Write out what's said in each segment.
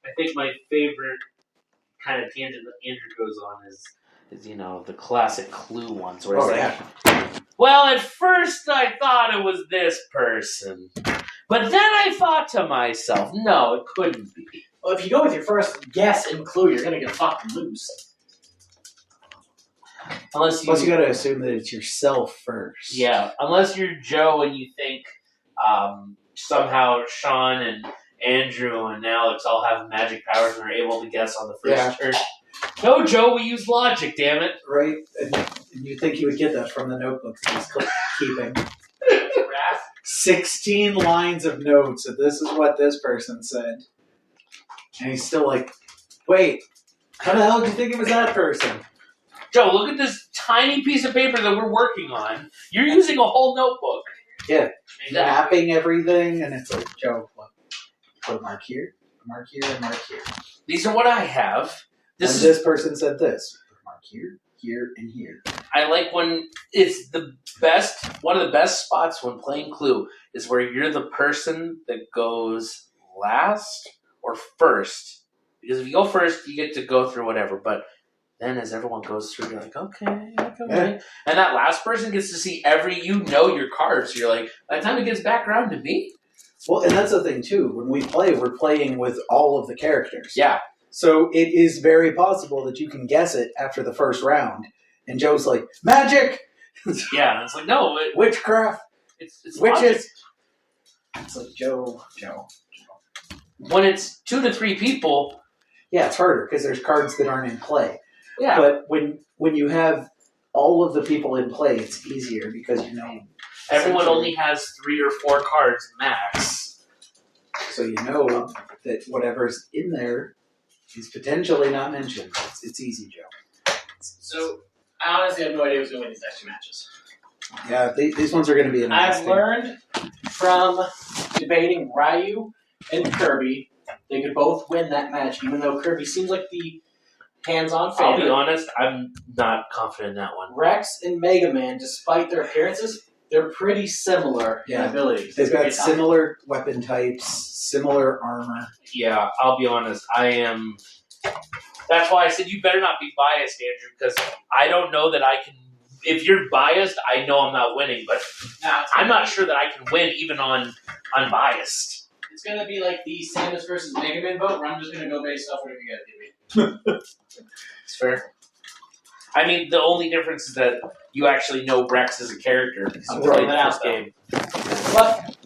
I think my favorite kind of tangent that Andrew goes on is the classic Clue ones where it's well, at first I thought it was this person, but then I thought to myself, no, it couldn't be. Well, if you go with your first guess in Clue, you're gonna get fucking loose. Plus, you gotta assume that it's yourself first. Yeah, unless you're Joe and you think somehow Sean and Andrew and Alex all have magic powers and are able to guess on the first turn. No, Joe, we use logic, damn it. Right? And you think you would get that from the notebooks he's keeping. 16 lines of notes, and this is what this person said. And he's still like, wait, how the hell did you think it was that person? Joe, look at this tiny piece of paper that we're working on. You're using a whole notebook. Yeah. Mapping everything, and it's like, Joe, put a mark here, a mark here, a mark here. These are what I have. This person said this. Put a mark here, here, and here. I like when it's the best, one of the best spots when playing Clue is where you're the person that goes last or first. Because if you go first, you get to go through whatever, but then as everyone goes through, you're like, okay. Yeah. And that last person gets to see your cards. So you're like, by the time it gets back around to me. Well, and that's the thing, too. When we play, we're playing with all of the characters. Yeah. So it is very possible that you can guess it after the first round. And Joe's like, magic! Yeah, and it's like, no. Witchcraft! It's witches! It's like, Joe. When it's 2 to 3 people. Yeah, it's harder because there's cards that aren't in play. Yeah. But when you have all of the people in play, it's easier because everyone only has 3 or 4 cards max. So you know that whatever's in there is potentially not mentioned. It's easy, Joe. So I honestly have no idea who's going to win these next 2 matches. Yeah, these ones are going to be interesting. I've learned from debating Ryu and Kirby, they could both win that match, even though Kirby seems like the hands-on favorite. I'll be honest, I'm not confident in that one. Rex and Megaman, despite their appearances, they're pretty similar in abilities. They've got similar weapon types, similar armor. Yeah, I'll be honest, I am... That's why I said you better not be biased, Andrew, because I don't know that I can... If you're biased, I know I'm not winning, but I'm not sure that I can win even on unbiased. It's going to be like the Samus versus Megaman vote, where I'm just going to go based off whatever you guys give me. It's fair. I mean, the only difference is that you actually know Rex as a character. I'm throwing that out, game. But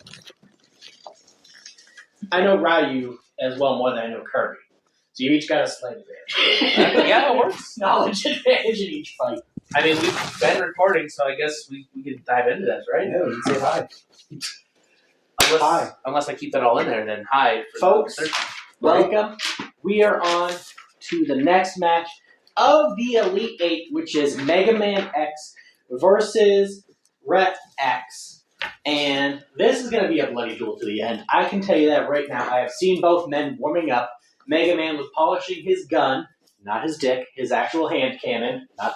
I know Ryu as well more than I know Kirby. So you each got a slight advantage. Yeah, it works. Knowledge advantage in each fight. I mean, we've been recording, so I guess we can dive into this, right? Yeah, we can say hi. Unless I keep that all in there, then hi. Folks, welcome. We are on to the next match of the Elite 8, which is Megaman X versus Rep X. And this is going to be a bloody duel to the end. I can tell you that right now. I have seen both men warming up. Megaman was polishing his gun, not his dick, his actual hand cannon, not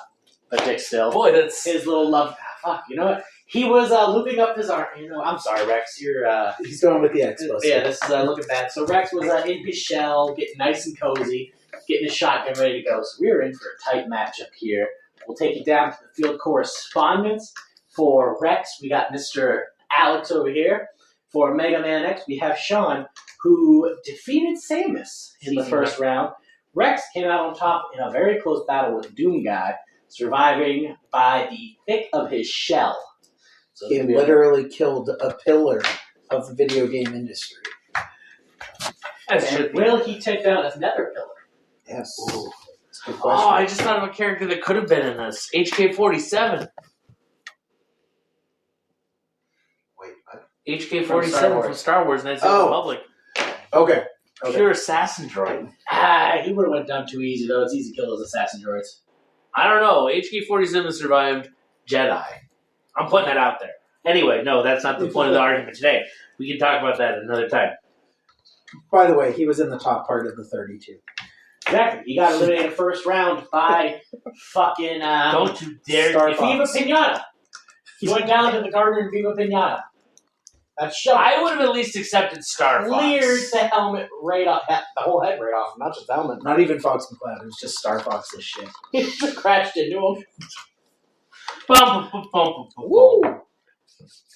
a dick still. Boy, that's... His little love... Fuck, you know what? He was looping up his arm. I'm sorry, Rex. He's going with the X. Yeah, this is looking bad. So Rex was in his shell, getting nice and cozy, getting his shotgun ready to go. So we are in for a tight matchup here. We'll take you down to the field correspondence. For Rex, we got Mr. Alex over here. For Megaman X, we have Sean, who defeated Samus in the first round. Rex came out on top in a very close battle with Doom Guy, surviving by the thick of his shell. So he literally killed a pillar of the video game industry. And will he take down another pillar? Yes. Ooh. That's a good question. Oh, I just thought of a character that could have been in this. HK-47. Wait, what? HK-47 from Star Wars Knights of the Republic. Okay. Pure assassin droid. He would have went down too easy, though. It's easy to kill those assassin droids. I don't know. HK-47 survived Jedi. I'm putting that out there. Anyway, no, that's not the point of the argument today. We can talk about that another time. By the way, he was in the top part of the 32. Exactly. He got eliminated first round by fucking... Don't you dare... Viva Pinata. He went down to the garden in Viva Pinata. That shot I would have at least accepted Star cleared Fox. the helmet right off, the whole head right off, not just the helmet. Not even Fox McCloud. It was just Star Fox's shit. He just crashed into him. Bum, bum, bum, bum, bum, Woo! bum.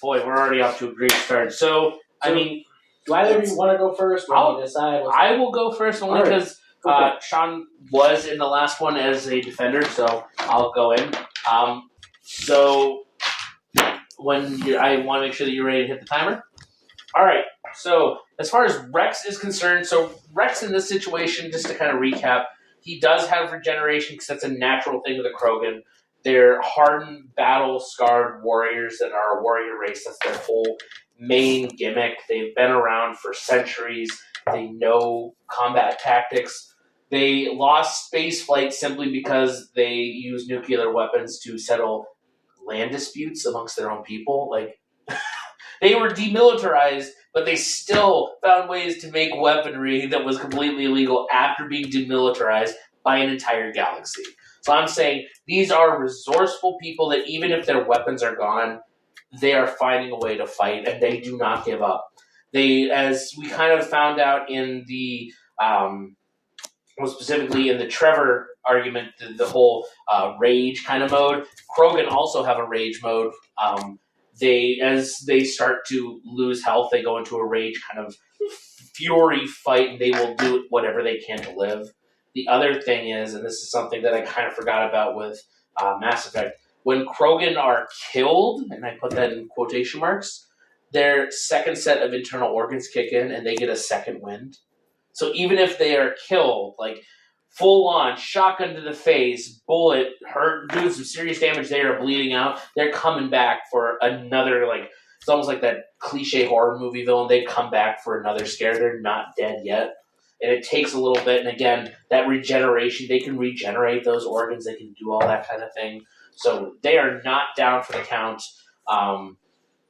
Boy, we're already off to a great start. So, I mean, Do either of you want to go first, or do you decide? I will go first only All right. because Sean was in the last one as a defender, so I'll go in. So I want to make sure that you're ready to hit the timer. All right. So as far as Wrex is concerned, so Wrex in this situation, just to kind of recap, he does have regeneration because that's a natural thing with a Krogan. They're hardened, battle-scarred warriors that are a warrior race. That's their whole main gimmick. They've been around for centuries. They know combat tactics. They lost space flight simply because they use nuclear weapons to settle land disputes amongst their own people. Like, they were demilitarized, but they still found ways to make weaponry that was completely illegal after being demilitarized by an entire galaxy. So I'm saying these are resourceful people that even if their weapons are gone, they are finding a way to fight, and they do not give up. They, as we kind of found out in the, well, specifically in the Trevor argument, the whole rage kind of mode, Krogan also have a rage mode. As they start to lose health, they go into a rage kind of fury fight, and they will do whatever they can to live. The other thing is, and this is something that I kind of forgot about with Mass Effect, when Krogan are killed, and I put that in quotation marks, their second set of internal organs kick in, and they get a second wind. So even if they are killed, like full on, shotgun to the face, bullet, hurt, doing some serious damage, they are bleeding out, they're coming back for another, like, it's almost like that cliche horror movie villain, they come back for another scare, they're not dead yet. And it takes a little bit, and again, that regeneration, they can regenerate those organs, they can do all that kind of thing. So they are not down for the count.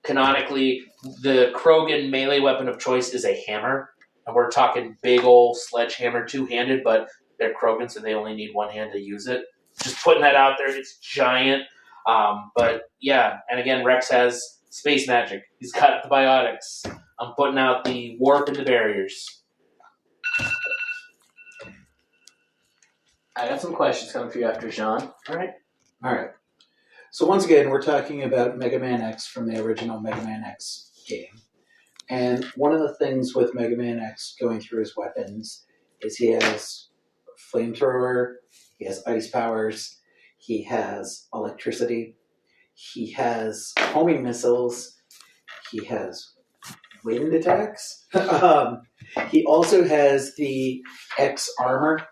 Canonically, the Krogan melee weapon of choice is a hammer. And we're talking big old sledgehammer, two-handed, but they're Krogan, so they only need one hand to use it. Just putting that out there, it's giant. But yeah, and again, Wrex has space magic. He's got the biotics. I'm putting out the warp and the barriers. I got some questions coming for you after Sean. All right. So once again, we're talking about Megaman X from the original Megaman X game. And one of the things with Megaman X going through his weapons is he has flamethrower, he has ice powers, he has electricity, he has homing missiles, he has wind attacks. He also has the X armor,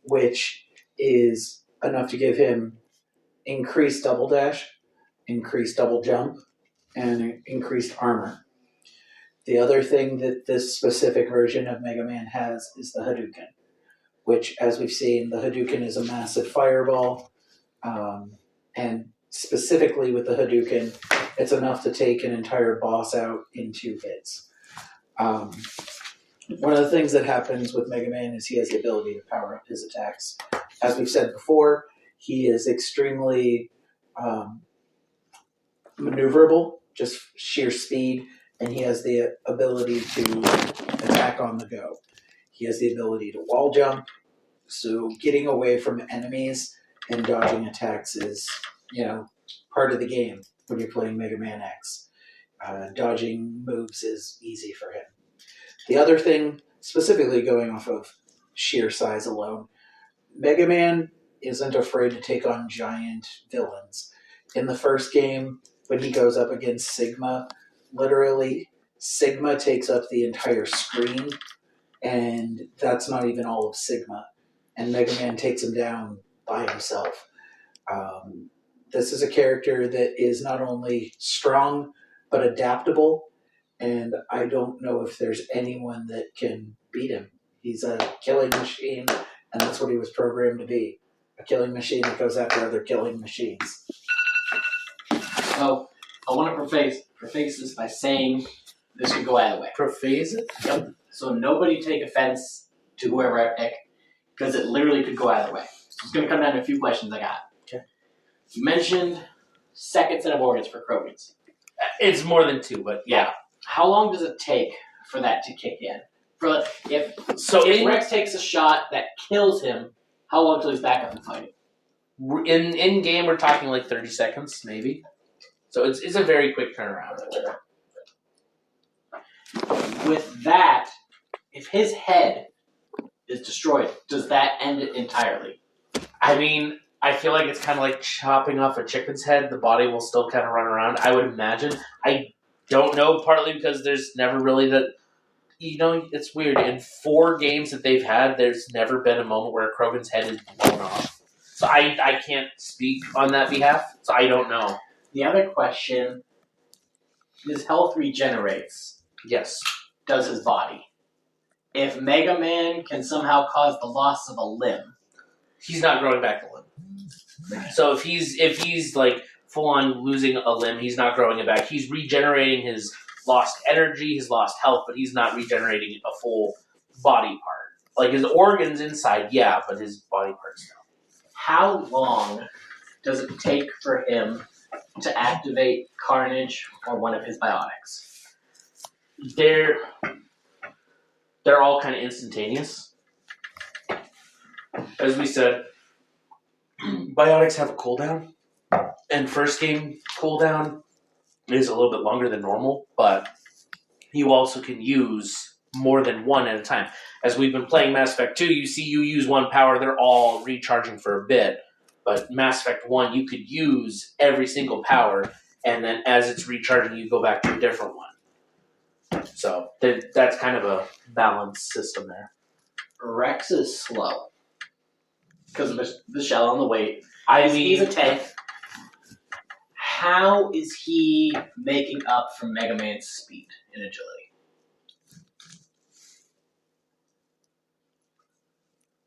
which is enough to give him increased double dash, increased double jump, and increased armor. The other thing that this specific version of Mega Man has is the Hadouken, which, as we've seen, the Hadouken is a massive fireball, and specifically with the Hadouken, it's enough to take an entire boss out in 2 hits. One of the things that happens with Mega Man is he has the ability to power up his attacks. As we've said before, he is extremely maneuverable, just sheer speed, and he has the ability to attack on the go. He has the ability to wall jump, so getting away from enemies and dodging attacks is, part of the game when you're playing Mega Man X. Dodging moves is easy for him. The other thing, specifically going off of sheer size alone, Mega Man isn't afraid to take on giant villains. In the first game, when he goes up against Sigma, literally, Sigma takes up the entire screen, and that's not even all of Sigma. And Mega Man takes him down by himself. This is a character that is not only strong, but adaptable, and I don't know if there's anyone that can beat him. He's a killing machine, and that's what he was programmed to be. A killing machine that goes after other killing machines. So, I want to preface this by saying this could go either way. Preface it? Yep. So nobody take offense to whoever I pick, because it literally could go either way. So it's going to come down to a few questions I got. Okay. You mentioned second set of organs for Krogans. It's more than 2, but yeah. How long does it take for that to kick in? If Wrex takes a shot that kills him, how long till he's back up and fighting? In game, we're talking like 30 seconds, maybe. So it's a very quick turnaround. With that, if his head is destroyed, does that end it entirely? I mean, I feel like it's kind of like chopping off a chicken's head. The body will still kind of run around, I would imagine. I don't know, partly because there's never really that... it's weird. In 4 games that they've had, there's never been a moment where Krogan's head is blown off. So I can't speak on that behalf, so I don't know. The other question, his health regenerates. Yes. Does his body. If Mega Man can somehow cause the loss of a limb, he's not growing back a limb. So if he's like full on losing a limb, he's not growing it back. He's regenerating his lost energy, his lost health, but he's not regenerating a full body part. Like his organs inside, yeah, but his body parts no. How long does it take for him to activate Carnage or one of his biotics? They're all kind of instantaneous. As we said, biotics have a cooldown, and first game cooldown is a little bit longer than normal, but you also can use more than one at a time. As we've been playing Mass Effect 2, you see you use one power, they're all recharging for a bit, but Mass Effect 1, you could use every single power, and then as it's recharging, you go back to a different one. So that's kind of a balanced system there. Wrex is slow because of the shell on the weight. He's a tank. How is he making up for Mega Man's speed and agility?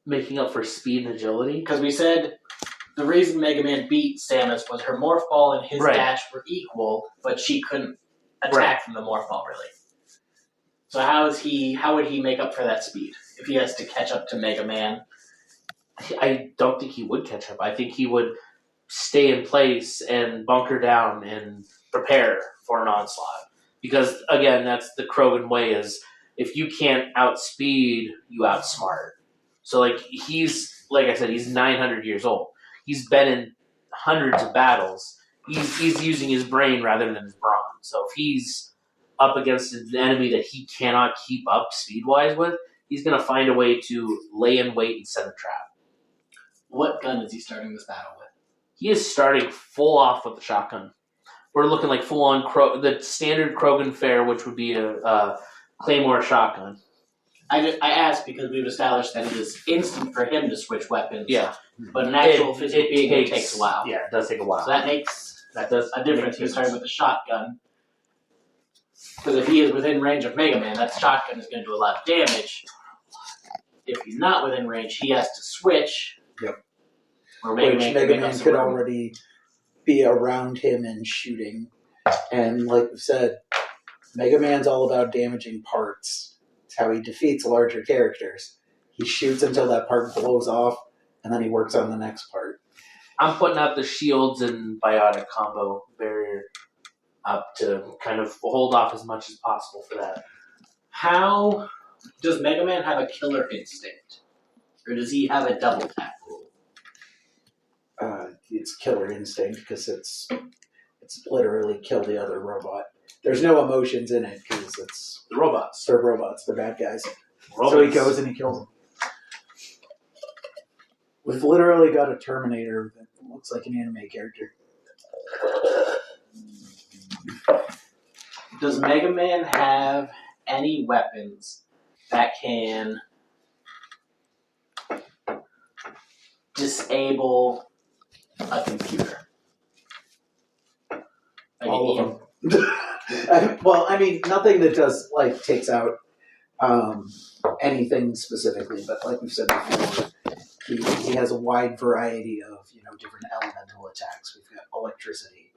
Making up for speed and agility? Because we said the reason Mega Man beat Samus was her Morph Ball and his dash were equal, but she couldn't attack from the Morph Ball, really. So how would he make up for that speed if he has to catch up to Mega Man? I don't think he would catch up. I think he would stay in place and bunker down and prepare for an onslaught. Because, again, that's the Krogan way is if you can't outspeed, you outsmart. So, like I said, he's 900 years old. He's been in hundreds of battles. He's using his brain rather than his brawn. So if he's up against an enemy that he cannot keep up speed-wise with, he's going to find a way to lay in wait and set a trap. What gun is he starting this battle with? He is starting full off with the shotgun. We're looking like full-on the standard Krogan fare, which would be a Claymore shotgun. I asked because we've established that it is instant for him to switch weapons. Yeah. But an actual physical being takes a while. Yeah, it does take a while. So that makes a difference. He's starting with the shotgun. Because if he is within range of Mega Man, that shotgun is going to do a lot of damage. If he's not within range, he has to switch. Yep. Or Mega Man could already be around him and shooting. And like we said, Mega Man's all about damaging parts. It's how he defeats larger characters. He shoots until that part blows off, and then he works on the next part. I'm putting out the shields and biotic combo barrier up to kind of hold off as much as possible for that. How does Mega Man have a killer instinct? Or does he have a double tap rule? It's killer instinct because it's literally kill the other robot. There's no emotions in it because it's... The robots. They're robots. They're bad guys. Robots. So he goes and he kills them. We've literally got a Terminator that looks like an anime character. Does Mega Man have any weapons that can disable a computer? Like all of them. Well, I mean, nothing that just takes out anything specifically, but like we've said before, he has a wide variety of different elemental attacks. We've got electricity,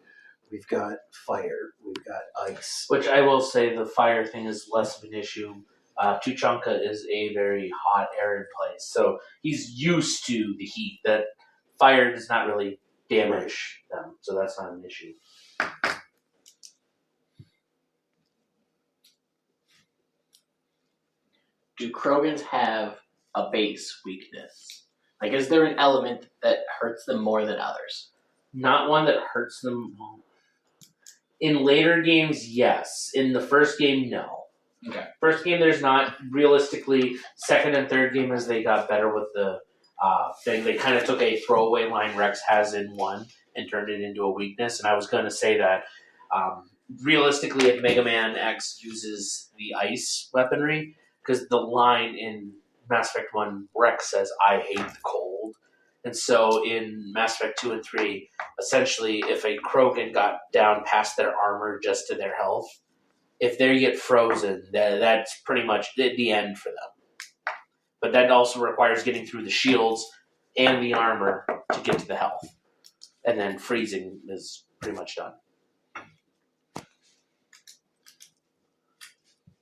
we've got fire, we've got ice. Which I will say the fire thing is less of an issue. Tuchanka is a very hot, arid place, so he's used to the heat. That fire does not really damage them, so that's not an issue. do Krogans have a base weakness? Like, is there an element that hurts them more than others? Not one that hurts them. In later games, yes. In the first game, no. Okay. First game, there's not. Realistically, second and third game, as they got better with the thing, they kind of took a throwaway line Rex has in one and turned it into a weakness. And I was going to say that realistically, if Megaman X uses the ice weaponry, because the line in Mass Effect 1, Rex says, "I hate the cold." And so in Mass Effect 2 and 3, essentially, if a Krogan got down past their armor just to their health, if they get frozen, that's pretty much the end for them. But that also requires getting through the shields and the armor to get to the health. And then freezing is pretty much done.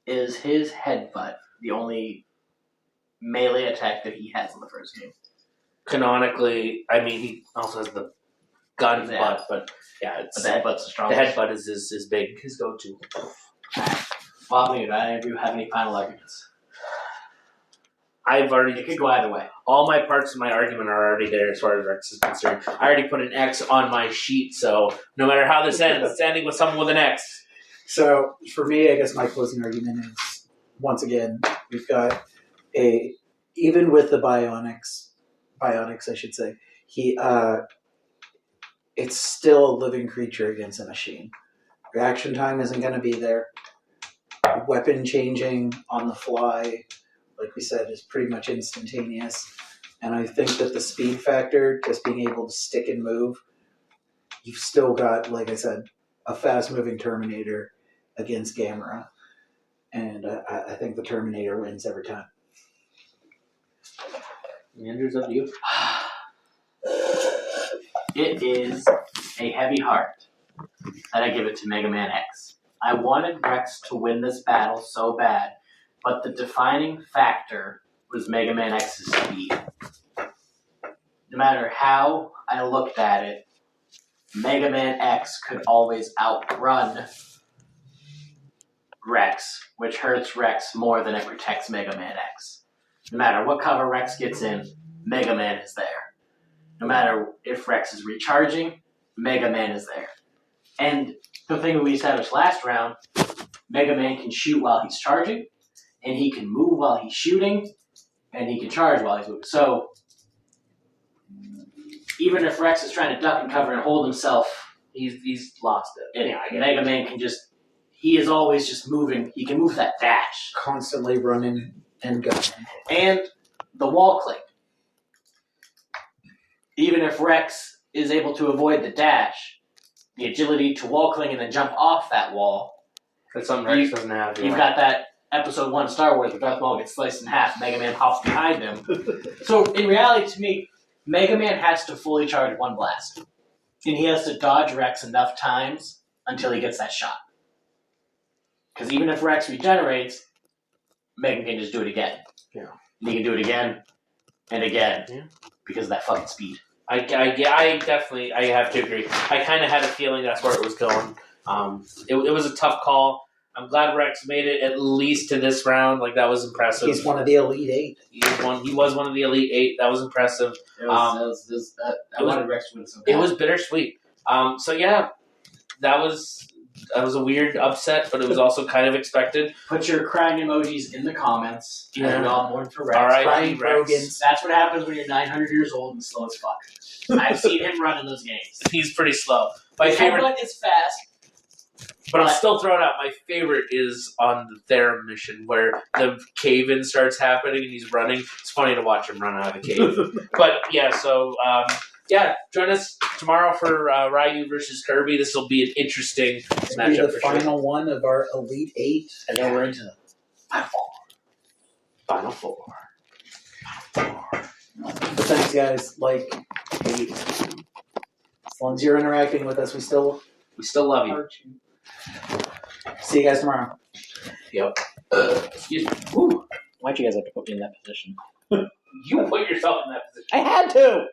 Is his headbutt the only melee attack that he has in the first game? Canonically, I mean, he also has the gun Yeah. butt, but yeah, But the headbutt's the the strongest. headbutt is big, his go-to. Well, do either of you have any final arguments? I've It already could go either way. all my parts of my argument are already there as far as Rex is concerned. I already put an X on my sheet, so no matter how this ends, it's ending with someone with an X. So for me, I guess my closing argument is, once again, we've got even with the biotics, I should say, it's still a living creature against a machine. Reaction time isn't going to be there. Weapon changing on the fly, like we said, is pretty much instantaneous. And I think that the speed factor, just being able to stick and move, you've still got, like I said, a fast-moving Terminator against Gamera. And I think the Terminator wins every time. Andrew's up to you. It is a heavy heart that I give it to Mega Man X. I wanted Rex to win this battle so bad, but the defining factor was Mega Man X's speed. No matter how I looked at it, Mega Man X could always outrun Rex, which hurts Rex more than it protects Mega Man X. No matter what cover Rex gets in, Mega Man is there. No matter if Rex is recharging, Mega Man is there. And the thing that we established last round, Mega Man can shoot while he's charging, and he can move while he's shooting, and he can charge while he's moving. So, even if Rex is trying to duck and cover and hold himself, He's lost it. Mega Man can just, he is always just moving. He can move that dash. Constantly running and gunning. And the wall click. Even if Rex is able to avoid the dash, the agility to wall cling and then jump off that wall. That's something Rex doesn't have. You've got that Episode 1 Star Wars where Darth Maul gets sliced in half, Mega Man hops behind him. So, in reality, to me, Mega Man has to fully charge one blast. And he has to dodge Rex enough times until he gets that shot. Because even if Rex regenerates, Mega can just do it again. Yeah. And he can do it again and again. Yeah. Because of that fucking speed. I definitely have to agree. I kind of had a feeling that's where it was going. It was a tough call. I'm glad Rex made it at least to this round. Like, that was impressive. He's one of the Elite Eight. He was one of the Elite Eight. That was impressive. I wanted Rex to win so bad. It was bittersweet. So yeah, that was a weird upset, but it was also kind of expected. Put your crying emojis in the comments. Yeah. And we all mourn for Rex. All right, Crying Rex. Krogans. That's what happens when you're 900 years old and slow as fuck. I've seen him run in those games. He's pretty slow. My His favorite, headbutt is fast. but I'll still throw it out. My favorite is on the Therum mission where the cave-in starts happening and he's running. It's funny to watch him run out of the cave. But yeah, so join us tomorrow for Ryu versus Kirby. This will be an interesting It'll be matchup the for final sure. one of our Elite Eight. And then we're into the Final four. But thanks, guys. As long as you're interacting with us, we still love you. see you guys tomorrow. Yep. Excuse me. Woo. Why'd you guys have to put me in that position? You put yourself in that position. I had to!